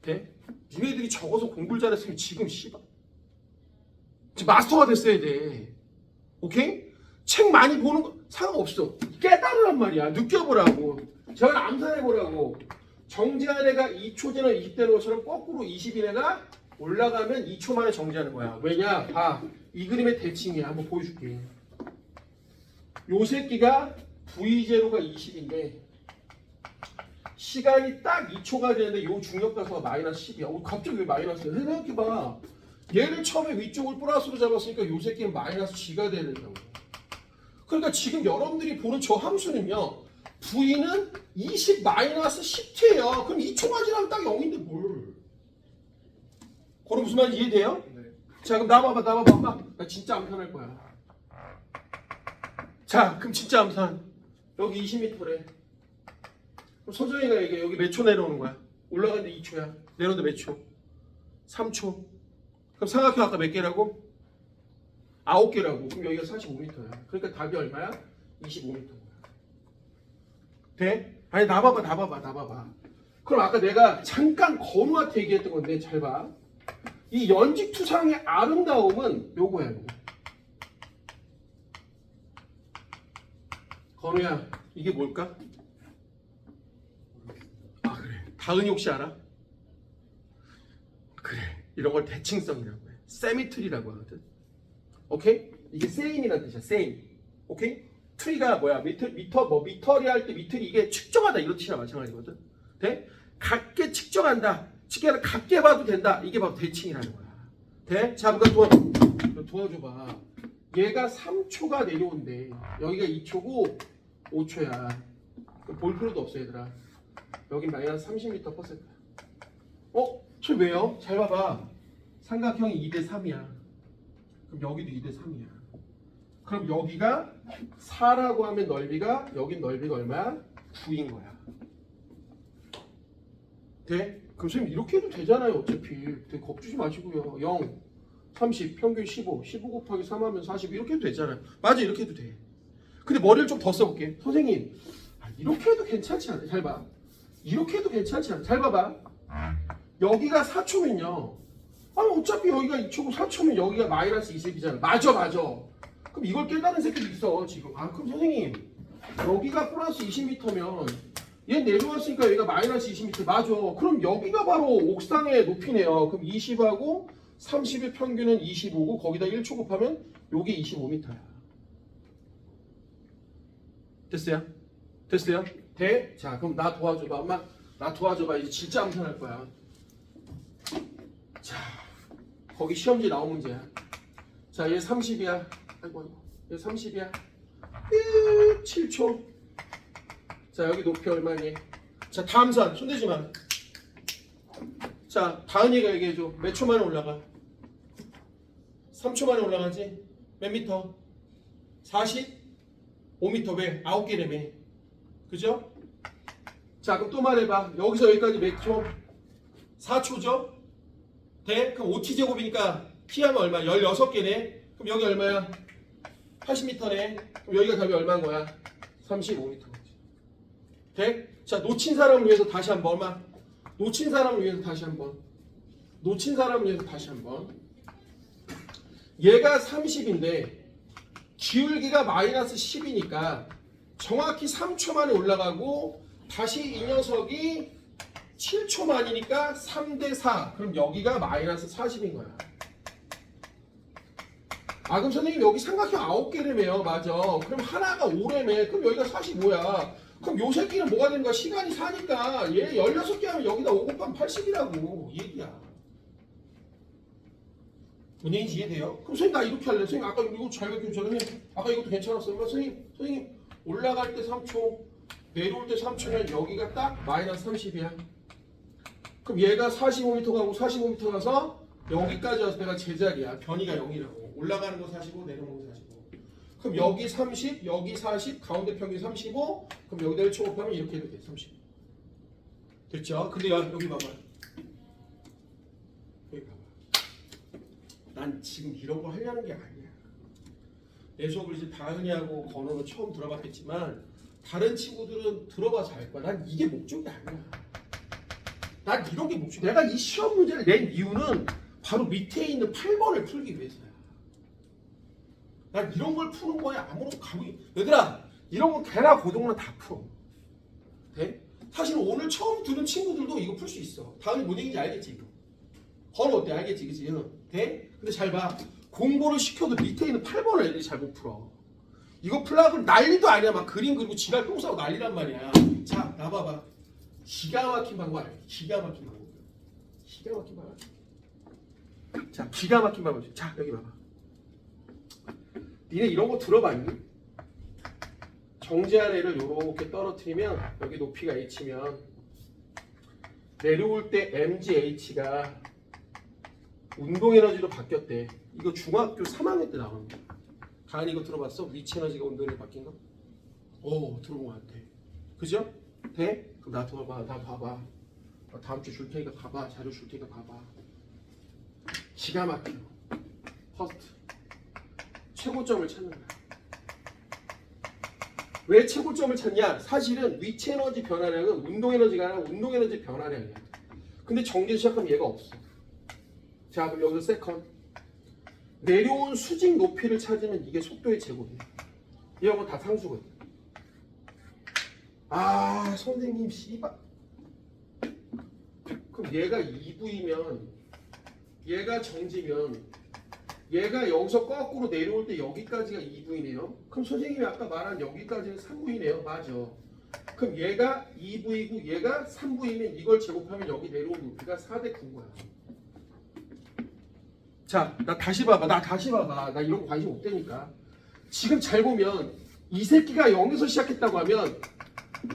돼? 니네들이 적어서 공부를 잘했으면 지금 씨발 지금 마스터가 됐어야 돼. 오케이? 책 많이 보는 거 상관없어. 깨달으란 말이야. 느껴보라고. 저걸 암산해보라고. 정지한 애가 2초 지나 20 되는 것처럼 거꾸로 20인 애가 올라가면 2초 만에 정지하는 거야. 왜냐? 봐. 이 그림의 대칭이야. 한번 보여줄게. 요 새끼가 V0가 20인데 시간이 딱 2초가 되는데 요 중력가서가 마이너스 10이야. 갑자기 왜 마이너스야? 생각해봐. 얘를 처음에 위쪽을 플러스로 잡았으니까 요 새끼는 마이너스 G가 돼야 된다고. 그러니까 지금 여러분들이 보는 저 함수는요. V는 20 마이너스 10t예요. 그럼 2초가 지나면 딱 0인데 뭘. 그럼 무슨 말인지 이해돼요? 네. 자 그럼 나와봐 엄마. 나 진짜 암산할 거야. 자 그럼 진짜 암산. 여기 20m래. 그럼 서정이가 얘기해. 여기 몇 초 내려오는 거야? 올라가는데 2초야. 내려오는데 몇 초? 3초. 그럼 삼각형 아까 몇 개라고? 9개라고. 그럼 여기가 45m야. 그러니까 답이 얼마야? 25m인 거야. 돼? 아니 나봐봐. 그럼 아까 내가 잠깐 건우한테 얘기했던 건데 잘 봐. 이 연직투상의 아름다움은 요거야 요거. 건우야 이게 뭘까? 아 그래. 다은이 혹시 알아? 그래. 이런 걸 대칭성이라고 해. 세미트리라고 하거든. 오케이? 이게 세인이라는 뜻이야. 세인. 오케이? 트리가 뭐야? 미터리 할 때 미터리 이게 측정하다 이런 뜻이랑 마찬가지거든. 돼? 같게 측정한다. 측정을 같게 봐도 된다. 이게 바로 대칭이라는 거야. 돼? 자, 그러니까 도와줘봐. 얘가 3초가 내려온대. 여기가 2초고 5초야. 볼 필요도 없어 얘들아. 여기 마이너스 30m/s. 저 왜요? 잘 봐봐. 삼각형이 2대 3이야. 그럼 여기도 2대 3이야. 그럼 여기가 4라고 하면 넓이가 여긴 넓이가 얼마야? 9인 거야. 돼? 그럼 선생님 이렇게 해도 되잖아요. 어차피. 되게 겁주지 마시고요. 0, 30, 평균 15, 15 곱하기 3 하면 40 이렇게 해도 되잖아요. 맞아 이렇게 해도 돼. 근데 머리를 좀 더 써볼게. 선생님 이렇게 해도 괜찮지 않아? 잘 봐. 이렇게 해도 괜찮지 않아? 잘 봐봐. 여기가 4초면요. 아니 어차피 여기가 2초고 4초면 여기가 마이너스 20이잖아. 맞아. 그럼 이걸 깨달은 새끼도 있어 지금. 그럼 선생님 여기가 플러스 20m면 얘 내려왔으니까 여기가 마이너스 20m. 맞아. 그럼 여기가 바로 옥상의 높이네요. 그럼 20하고 30의 평균은 25고 거기다 1초 곱하면 요게 25m야. 됐어요? 돼? 자 그럼 나 도와줘봐. 엄마 나 도와줘봐. 이제 진짜 암산할 거야. 자 거기 시험지 나온 문제야. 자 얘 30이야. 아이고 얘 30이야. 7초 자 여기 높이 얼마니? 자 다음선 손대지 마. 자 다은이가 얘기해줘. 몇 초 만에 올라가? 3초 만에 올라가지? 몇 미터? 45미터. 왜? 9개래매. 그죠? 자 그럼 또 말해봐. 여기서 여기까지 몇 초? 4초죠? 돼? 그럼 5t제곱이니까 T하면 얼마? 16개네. 그럼 여기 얼마야? 80m네. 그럼 여기가 답이 얼마인 거야? 35m. 돼? 자 놓친 사람을 위해서 다시 한번 얼마? 놓친 사람을 위해서 다시 한번. 놓친 사람을 위해서 다시 한번. 얘가 30인데 기울기가 마이너스 10이니까 정확히 3초 만에 올라가고 다시 이 녀석이 7초 만이니까 3대4. 그럼 여기가 마이너스 40인 거야. 아 그럼 선생님 여기 삼각형 9개래매요. 맞아. 그럼 하나가 5래매. 그럼 여기가 45야. 그럼 요 새끼는 뭐가 되는 거야? 시간이 4니까 얘 16개 하면 여기다 5 곱하면 80이라고 이 얘기야. 은행이 이해돼요? 그럼 선생님 나 이렇게 할래. 선생님 아까 이거 잘 가르쳐줬잖아요. 선생님 아까 이것도 괜찮았어요. 선생님 올라갈 때 3초 내려올 때 3초면 여기가 딱 마이너스 30이야. 그럼 얘가 45m 가고 45m 가서 여기까지 와서 내가 제자리야. 변이가 0이라고. 올라가는 거 45, 내려오는 거 45. 그럼 여기 30, 여기 40, 가운데 평균 35. 그럼 여기다 1초 곱하면 이렇게 해도 돼. 30. 됐죠? 근데 여기 봐봐. 여기 봐봐. 난 지금 이런 거 하려는 게 아니야. 내 수업을 이제 다은이하고 건우는 처음 들어봤겠지만 다른 친구들은 들어봐서 알 거야. 난 이게 목적이 아니야. 난 이런 게 목적. 내가 이 시험 문제를 낸 이유는 바로 밑에 있는 8번을 풀기 위해서야. 난 이런 걸 푸는 거에 아무런 감이. 얘들아, 이런 거 개나 고등어나 다 풀어. 돼? 사실 오늘 처음 들은 친구들도 이거 풀 수 있어. 다음에 뭔 얘기인지 알겠지 이거. 건우 어때? 알겠지, 그치? 돼? 근데 잘 봐. 공부를 시켜도 밑에 있는 8번을 애들이 잘 못 풀어. 이거 풀라고 난리도 아니야. 막 그림 그리고 지랄 똥 싸고 난리란 말이야. 자, 나봐봐. 기가 막힌 방법 알지? 기가 막힌 방법. 기가 막힌 방법. 자, 기가 막힌 방법. 자, 여기 봐봐. 니네 이런 거 들어봤니? 정지한 애를 이렇게 떨어뜨리면 여기 높이가 h면 내려올 때 mgh가 운동 에너지로 바뀌었대. 이거 중학교 3학년 때 나오는 거야. 가은이 이거 들어봤어? 위치 에너지가 운동 에너지로 바뀐 거? 오, 들어본 것 같아. 그죠? 돼? 그럼 나 들어봐. 나 봐봐. 나 다음 주 줄 테니까 봐봐. 자료 줄 테니까 봐봐. 기가 막혀. 퍼스트. 최고점을 찾는 거야. 왜 최고점을 찾냐? 사실은 위치 에너지 변화량은 운동 에너지가 아니라 운동 에너지 변화량이야. 근데 정지 시작하면 얘가 없어. 자, 그럼 여기서 세컨. 내려온 수직 높이를 찾으면 이게 속도의 제곱이야. 이런 거 다 상수거든. 아, 선생님 씨발. 그럼 얘가 2V면 얘가 정지면 얘가 여기서 거꾸로 내려올 때 여기까지가 2V네요. 그럼 선생님이 아까 말한 여기까지는 3V네요. 맞아. 그럼 얘가 2V고 얘가 3V면 이걸 제곱하면 여기 내려온 높이가 4대 9인 거야. 자, 나 다시 봐봐. 나 이런 거 관심 없다니까. 지금 잘 보면 이 새끼가 0에서 시작했다고 하면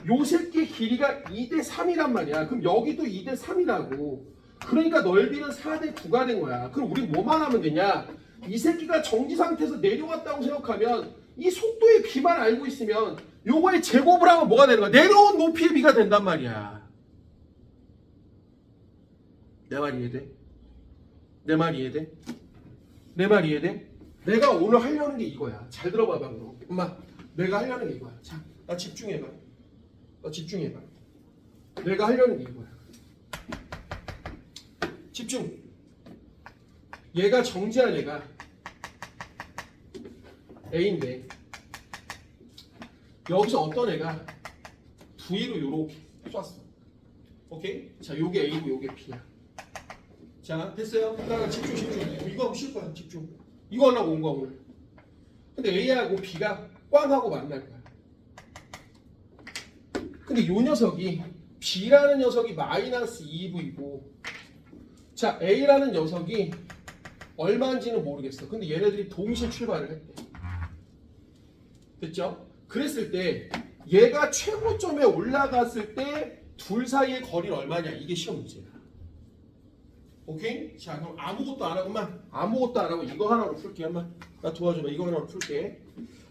요 새끼의 길이가 2대 3이란 말이야. 그럼 여기도 2대 3이라고. 그러니까 넓이는 4대 9가 된 거야. 그럼 우리 뭐만 하면 되냐? 이 새끼가 정지 상태에서 내려왔다고 생각하면 이 속도의 비만 알고 있으면 요거의 제곱을 하면 뭐가 되는 거야? 내려온 높이의 비가 된단 말이야. 내 말 이해돼? 내 말 이해돼? 내 말 이해돼? 내가 오늘 하려는 게 이거야. 잘 들어봐봐 그럼. 엄마, 내가 하려는 게 이거야. 자, 나 집중해봐. 내가 하려는 게 이거야. 집중. 얘가 정지한 애가 A인데 여기서 어떤 애가 V로 요렇게 쐈어. 오케이? 자, 요게 A고 요게 B야. 자, 됐어요? 나 집중. 이거 하고 쉴 거야. 집중. 이거 하려고 온 거야 오늘. 근데 A하고 B가 꽝하고 만날 거야. 근데 요 녀석이 B라는 녀석이 마이너스 2V고 자, A라는 녀석이 얼마인지는 모르겠어. 근데 얘네들이 동시에 출발을 했대. 됐죠? 그랬을 때 얘가 최고점에 올라갔을 때 둘 사이의 거리는 얼마냐? 이게 시험 문제야. 오케이? 자, 그럼 아무것도 안 하고만 아무것도 안 하고 이거 하나로 풀게. 한번 나 도와줘봐. 이거 하나로 풀게.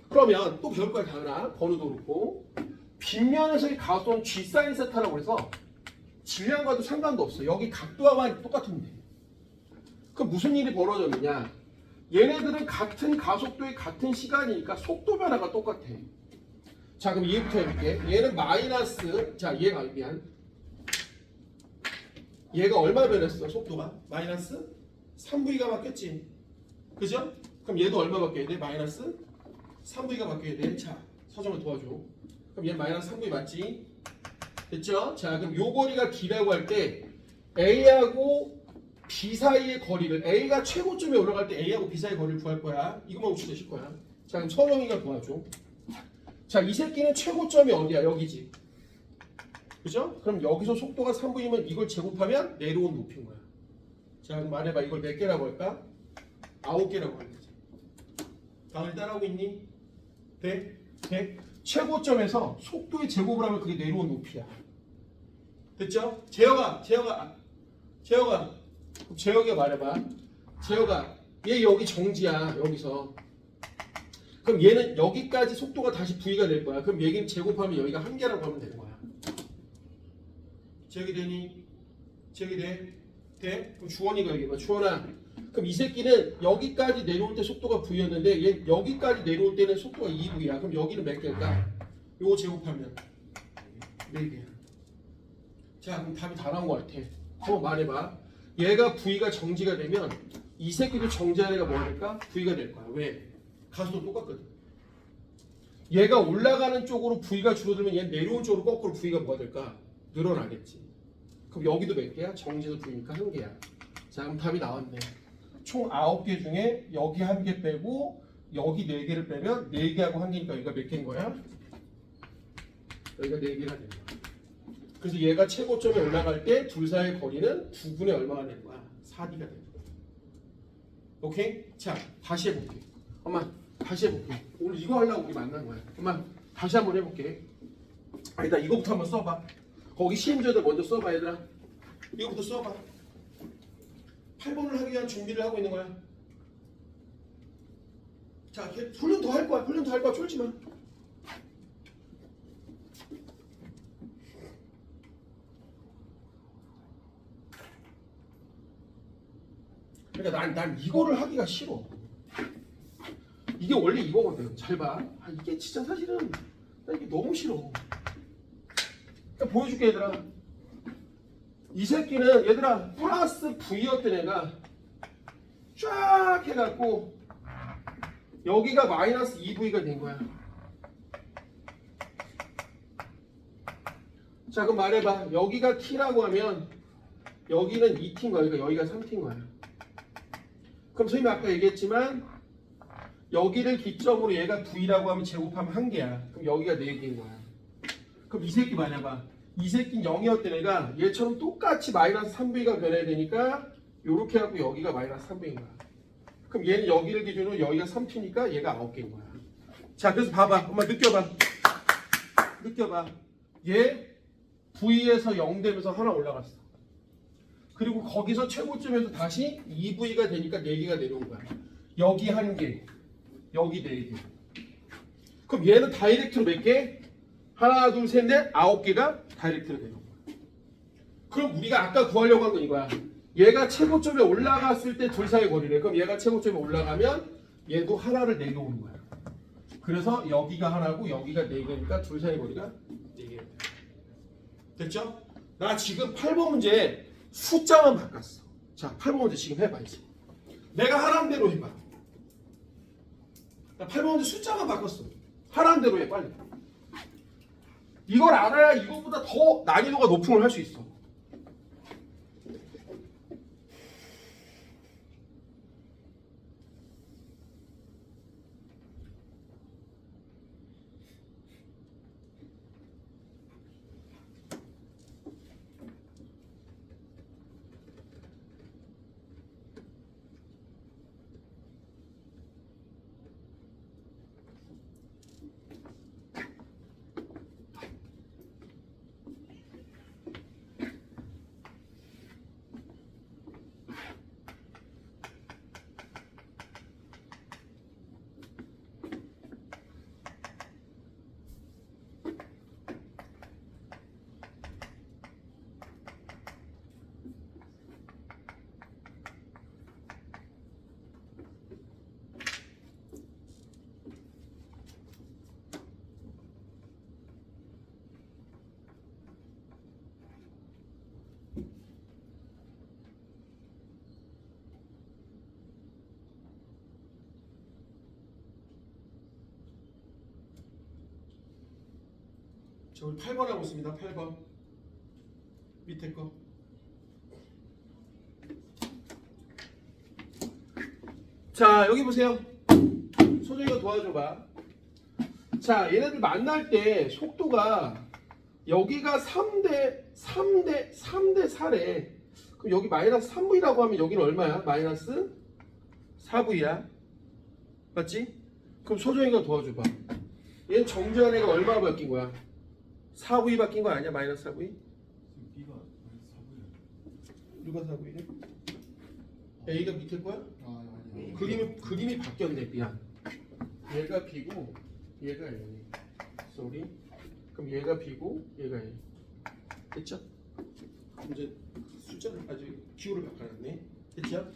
그러면 또 배울 거야 다은아. 번호도 그렇고 빗면에서의 가속도는 G 사인 세타라고 해서 질량과도 상관도 없어. 여기 각도와만 똑같으면 돼. 그럼 무슨 일이 벌어졌느냐? 얘네들은 같은 가속도에 같은 시간이니까 속도 변화가 똑같아. 자, 그럼 얘부터 해볼게. 얘는 마이너스, 자, 얘가 얼마 변했어? 속도가? 마이너스 3V가 바뀌었지. 그죠? 그럼 얘도 얼마 바뀌어야 돼? 마이너스 3V가 바뀌어야 돼. 자, 서정을 도와줘. 그럼 얘 마이너스 3V 맞지? 됐죠? 자, 그럼 요 거리가 D라고 할 때 A하고 B 사이의 거리를 A가 최고점에 올라갈 때 A하고 B 사이의 거리를 구할 거야. 이것만 혹시 되실 거야. 자, 그럼 서정이가 도와줘. 자, 이 새끼는 최고점이 어디야? 여기지. 그죠? 그럼 여기서 속도가 3V면 이걸 제곱하면 내려온 높이인 거야. 자, 그럼 말해봐. 이걸 몇 개라고 할까? 9개라고 하는 거지. 다들 따라하고 있니? 돼? 돼? 최고점에서 속도의 제곱을 하면 그게 내려온 높이야. 됐죠? 재혁아 말해봐. 재혁아, 얘 여기 정지야. 여기서. 그럼 얘는 여기까지 속도가 다시 V가 될 거야. 그럼 얘기는 제곱하면 여기가 1개라고 하면 되는 거야. 재혁이 되니? 재혁이 돼? 돼? 그럼 주원이가 얘기해봐. 주원아, 그럼 이 새끼는 여기까지 내려올 때 속도가 V였는데 얘 여기까지 내려올 때는 속도가 2V야. 그럼 여기는 몇 개일까? 요거 제곱하면 4개야. 자, 그럼 답이 다 나온 것 같아. 한번 말해봐. 얘가 V가 정지가 되면 이 새끼도 정지한 애가 뭐가 될까? V가 될 거야. 왜? 가속도 똑같거든. 얘가 올라가는 쪽으로 V가 줄어들면 얘 내려온 쪽으로 거꾸로 V가 뭐가 될까? 늘어나겠지. 그럼 여기도 몇 개야? 정지도 V니까 1개야. 자, 그럼 답이 나왔네. 총 9개 중에 여기 1개 빼고 여기 4개를 빼면 4개하고 1개니까 여기가 몇 개인 거야? 여기가 4개가 되는 거야. 그래서 얘가 최고점에 올라갈 때 둘 사이의 거리는 9분의 얼마가 되는 거야? 4D가 되는 거야. 오케이? 자, 다시 해볼게. 엄마, 다시 해볼게. 오늘 이거 하려고 우리 만난 거야. 엄마, 다시 한번 해볼게. 아니다, 이거부터 한번 써봐. 거기 시험지에다 먼저 써봐, 얘들아. 이거부터 써봐. 8번을 하기 위한 준비를 하고 있는 거야. 자, 훈련 더 할 거야. 훈련 더 할 거야. 쫄지 마. 그러니까 난 이거를 하기가 싫어. 이게 원래 이거거든. 잘 봐. 아, 이게 진짜 사실은 나 이게 너무 싫어. 그러니까 보여줄게 얘들아. 이 새끼는 얘들아 플러스 V였던 애가 쫙 해갖고 여기가 마이너스 2V가 된 거야. 자, 그럼 말해봐. 여기가 T라고 하면 여기는 2T인 거야. 그러니까 여기가 3T인 거야. 그럼 선생님이 아까 얘기했지만 여기를 기점으로 얘가 V라고 하면 제곱하면 1개야. 그럼 여기가 4개인 거야. 그럼 이 새끼 말해봐. 이 새끼는 0이었던 애가 얘처럼 똑같이 마이너스 3V가 변해야 되니까 요렇게 하고 여기가 마이너스 3V인 거야. 그럼 얘는 여기를 기준으로 여기가 3T니까 얘가 9개인 거야. 자, 그래서 봐봐. 엄마 느껴봐. 얘 V에서 0 되면서 하나 올라갔어. 그리고 거기서 최고점에서 다시 2V가 되니까 4개가 내려온 거야. 여기 1개, 여기 4개. 그럼 얘는 다이렉트로 몇 개? 하나, 둘, 셋, 넷, 9개가 다이렉트로 되는 거야. 그럼 우리가 아까 구하려고 한 건 이거야. 얘가 최고점에 올라갔을 때 둘 사이 거리래. 그럼 얘가 최고점에 올라가면 얘도 하나를 내려오는 거야. 그래서 여기가 하나고 여기가 4개니까 둘 사이 거리가 4개야. 됐죠? 나 지금 8번 문제 숫자만 바꿨어. 자, 8번 문제 지금 해봐 이제. 내가 하라는 대로 해봐. 나 8번 문제 숫자만 바꿨어. 하라는 대로 해 빨리. 이걸 알아야 이거보다 더 난이도가 높은 걸 할 수 있어. 자, 우리 8번 하고 있습니다. 8번. 밑에 거. 자, 여기 보세요. 소정이가 도와줘봐. 자, 얘네들 만날 때 속도가 여기가 3대 4래. 그럼 여기 마이너스 3V라고 하면 여기는 얼마야? 마이너스 4V야. 맞지? 그럼 소정이가 도와줘봐. 얘는 정지한 애가 얼마 바뀐 거야? 4V 바뀐 거 아니야? 마이너스 4V? B가 사고예요. 누가 4V래? A가 밑에 거야? 아니. 그림이 바뀌었네. 미안. 얘가 B고 얘가 A네. sorry. 그럼 얘가 B고 얘가 A. 됐죠? 이제 숫자를 아주 기호를 바꿔놨네. 됐죠?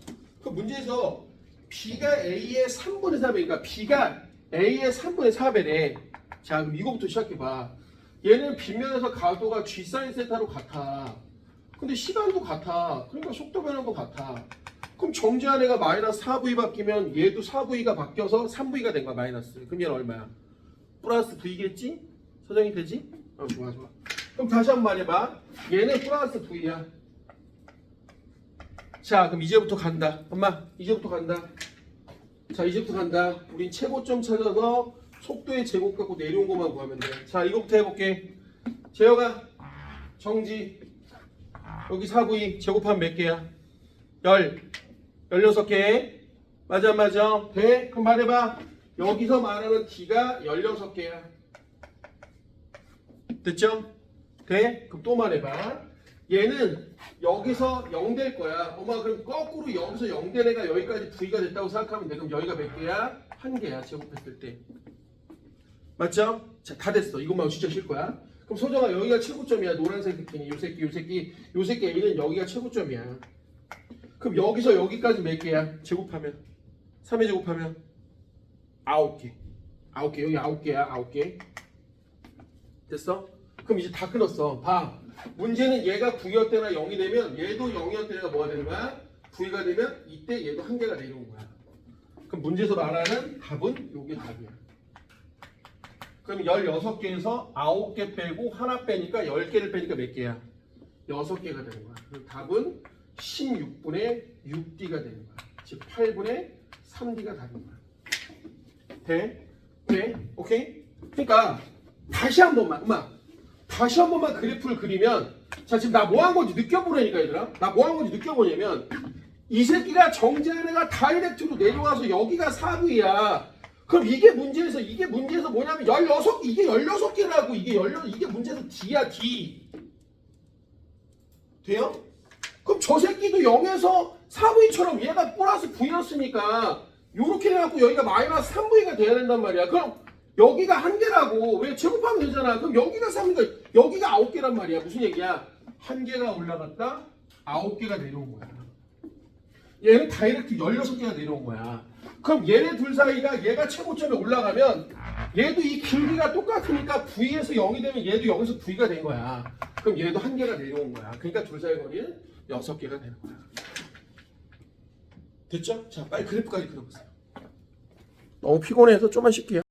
그 문제에서 B가 A의 3분의 4배, 그러니까 B가 A의 3분의 4배래. 자, 그럼 이거부터 시작해봐. 얘는 빗면에서 가도가 G 사인 세타로 같아. 근데 시간도 같아. 그러니까 속도 변화도 같아. 그럼 정지한 애가 마이너스 4V 바뀌면 얘도 4V가 바뀌어서 3V가 된 거야, 마이너스. 그럼 얘는 얼마야? 플러스 V겠지? 서정이 되지? 좋아. 그럼 다시 한 번 말해봐. 얘는 플러스 V야. 자, 그럼 이제부터 간다. 엄마, 이제부터 간다. 자, 이제부터 간다. 우린 최고점 찾아서 속도의 제곱 갖고 내려온 것만 구하면 돼. 자, 이거부터 해볼게. 재혁아, 정지. 여기 4V 제곱하면 몇 개야? 16개. 맞아, 안 맞아? 돼? 그럼 말해봐. 여기서 말하는 D가 16개야. 됐죠? 돼? 그럼 또 말해봐. 얘는 여기서 0 될 거야. 엄마, 그럼 거꾸로 여기서 0 된 애가 여기까지 V가 됐다고 생각하면 돼. 그럼 여기가 몇 개야? 1개야. 제곱했을 때. 맞죠? 자, 다 됐어. 이것만 진짜 쉴 거야. 그럼 소정아, 여기가 최고점이야. 노란색 느낌이. 요 새끼 A는 여기가 최고점이야. 그럼 여기서 여기까지 몇 개야? 제곱하면 3의 제곱하면 9개. 9개. 여기 9개야. 9개. 됐어? 그럼 이제 다 끊었어. 봐. 문제는 얘가 9였대나 0이 되면 얘도 0이었대나 뭐가 되는 거야? V가 되면 이때 얘도 1개가 내려온 거야. 그럼 문제에서 말하는 답은 요게 답이야. 그럼 16개에서 9개 빼고 하나 빼니까 10개를 빼니까 몇 개야? 6개가 되는 거야. 그럼 답은 16분의 6D가 되는 거야. 즉 8분의 3D가 답인 거야. 돼? 오케이? 그러니까 다시 한 번만, 다시 한 번만 그래프를 그리면, 자, 지금 나 뭐 한 건지 느껴보라니까, 얘들아. 나 뭐 한 건지 느껴보냐면, 이 새끼가 정지한 애가 다이렉트로 내려와서 여기가 4V야. 그럼 이게 문제에서 뭐냐면 16, 이게 16개라고, 이게 문제에서 D야, D. 돼요? 그럼 저 새끼도 0에서 4V처럼 얘가 플러스 V였으니까, 요렇게 해갖고 여기가 마이너스 3V가 돼야 된단 말이야. 그럼 여기가 1개라고. 왜 제곱하면 되잖아. 그럼 여기가 3개가, 여기가 9개란 말이야. 무슨 얘기야? 1개가 올라갔다 9개가 내려온 거야. 얘는 다이렉트 16개가 내려온 거야. 그럼 얘네 둘 사이가 얘가 최고점에 올라가면 얘도 이 길이가 똑같으니까 V에서 0이 되면 얘도 여기서 V가 된 거야. 그럼 얘도 1개가 내려온 거야. 그러니까 둘 사이 거리는 6개가 되는 거야. 됐죠? 자, 빨리 그래프까지 그려보세요. 너무 피곤해서 좀만 쉴게요.